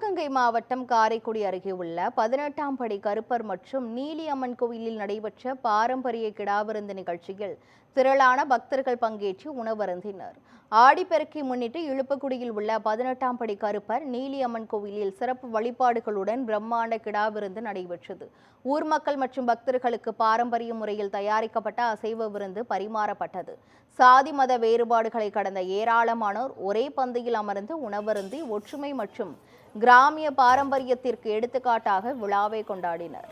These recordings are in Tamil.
சிவகங்கை மாவட்டம் காரைக்குடி அருகே உள்ள 18ஆம் படி கருப்பர் மற்றும் நீலியம்மன் கோயிலில் நடைபெற்ற பாரம்பரிய கிடாவிருந்து நிகழ்ச்சியில் திரளான பக்தர்கள் பங்கேற்று உணவருந்தினர். ஆடிப்பெருக்கை முன்னிட்டு இழுப்புக்குடியில் உள்ள 18ஆம் படி கருப்பர் நீலியம்மன் கோவிலில் சிறப்பு வழிபாடுகளுடன் பிரம்மாண்ட கிடாவிருந்து நடைபெற்றது. ஊர் மக்கள் மற்றும் பக்தர்களுக்கு பாரம்பரிய முறையில் தயாரிக்கப்பட்ட அசைவ விருந்து பரிமாறப்பட்டது. சாதி மத வேறுபாடுகளை கடந்த ஏராளமானோர் ஒரே பந்தியில் அமர்ந்து உணவருந்தி ஒற்றுமை மற்றும் கிராமிய பாரம்பரியத்திற்கு எடுத்துக்காட்டாக விழாவை கொண்டாடினர்.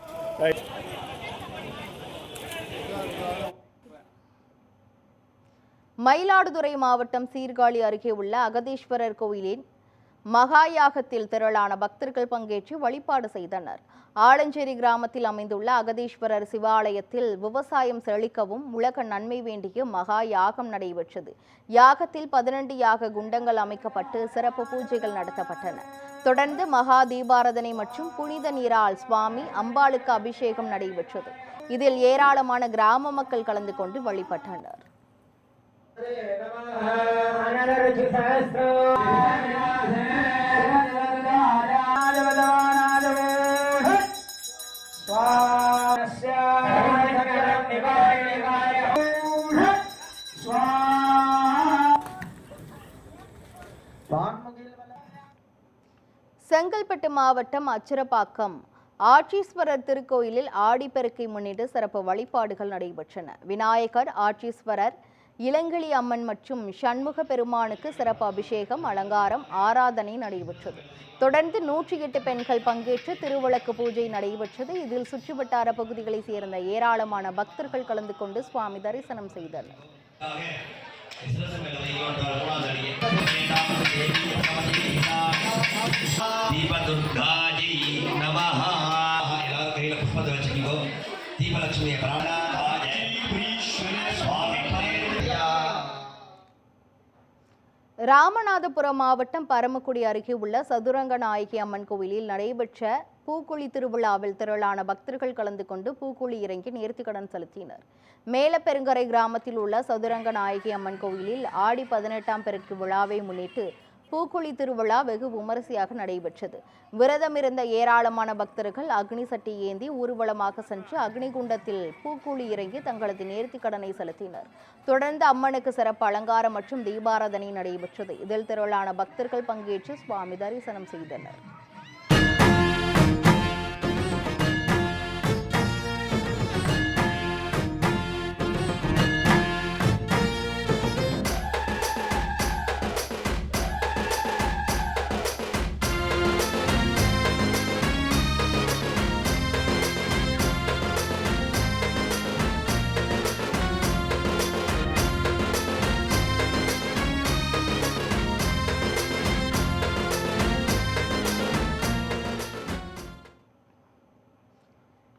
மயிலாடுதுறை மாவட்டம் சீர்காழி அருகே உள்ள அகதீஸ்வரர் கோயிலின் மகாயாகத்தில் திரளான பக்தர்கள் பங்கேற்று வழிபாடு செய்தனர். ஆலஞ்சேரி கிராமத்தில் அமைந்துள்ள அகதீஸ்வரர் சிவாலயத்தில் விவசாயம் செழிக்கவும் உலக நன்மை வேண்டிய மகா யாகம் நடைபெற்றது. யாகத்தில் 12 யாக குண்டங்கள் அமைக்கப்பட்டு சிறப்பு பூஜைகள் நடத்தப்பட்டன. தொடர்ந்து மகா தீபாராதனை மற்றும் புனித நீரால் சுவாமி அம்பாளுக்கு அபிஷேகம் நடைபெற்றது. இதில் ஏராளமான கிராம மக்கள் கலந்து கொண்டு வழிபட்டனர். செங்கல்பட்டு மாவட்டம் அச்சிரப்பாக்கம் ஆட்சீஸ்வரர் திருக்கோயிலில் ஆடிப்பெருக்கை முன்னிட்டு சிறப்பு வழிபாடுகள் நடைபெற்றன. விநாயகர், ஆட்சீஸ்வரர், இளங்கிளி அம்மன் மற்றும் சண்முக பெருமானுக்கு சிறப்பு அபிஷேகம், அலங்காரம், ஆராதனை நடைபெற்றது. தொடர்ந்து 108 பெண்கள் பங்கேற்று திருவிளக்கு பூஜை நடைபெற்றது. இதில் சுற்றுவட்டார பகுதிகளைச் சேர்ந்த ஏராளமான பக்தர்கள் கலந்து கொண்டு சுவாமி தரிசனம் செய்தனர். ராமநாதபுரம் மாவட்டம் பரமக்குடி அருகே உள்ள சதுரங்க நாயகி அம்மன் கோவிலில் நடைபெற்ற பூக்குழி திருவிழாவில் திரளான பக்தர்கள் கலந்து கொண்டு பூக்குழி இறங்கி நேர்த்திக்கடன் செலுத்தினர். மேலப்பெருங்கரை கிராமத்தில் உள்ள சதுரங்க நாயகி அம்மன் கோவிலில் ஆடி 18ஆம் பெருக்கு விழாவை முன்னிட்டு பூக்குழி திருவிழா வெகு விமரிசையாக நடைபெற்றது. விரதமிருந்த ஏராளமான பக்தர்கள் அக்னி சட்டி ஏந்தி ஊர்வலமாக சென்று அக்னிகுண்டத்தில் பூக்குழி இறங்கி தங்களது நேர்த்திக்கடனை செலுத்தினர். தொடர்ந்து அம்மனுக்கு சிறப்பு அலங்காரம் மற்றும் தீபாராதனை நடைபெற்றது. இதில் திரளான பக்தர்கள் பங்கேற்று சுவாமி தரிசனம் செய்தனர்.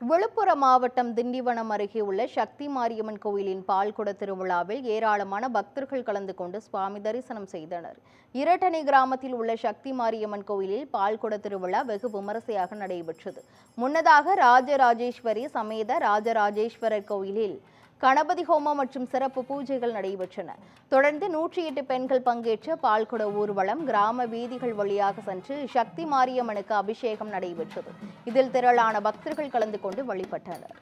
விழுப்புரம் மாவட்டம் திண்டிவனம் அருகே உள்ள சக்தி மாரியம்மன் கோயிலின் பால்குட திருவிழாவில் ஏராளமான பக்தர்கள் கலந்து கொண்டு சுவாமி தரிசனம் செய்தனர். இரட்டனை கிராமத்தில் உள்ள சக்தி மாரியம்மன் கோயிலில் பால்குட திருவிழா வெகு விமரிசையாக நடைபெற்றது. முன்னதாக ராஜராஜேஸ்வரி சமேத ராஜராஜேஸ்வரர் கோயிலில் கணபதி ஹோமம் மற்றும் சிறப்பு பூஜைகள் நடைபெற்றன. தொடர்ந்து 108 பெண்கள் பங்கேற்ற பால்குட ஊர்வலம் கிராம வீதிகள் வழியாக சென்று சக்தி மாரியம்மனுக்கு அபிஷேகம் நடைபெற்றது. இதில் திரளான பக்தர்கள் கலந்து கொண்டு வழிபட்டனர்.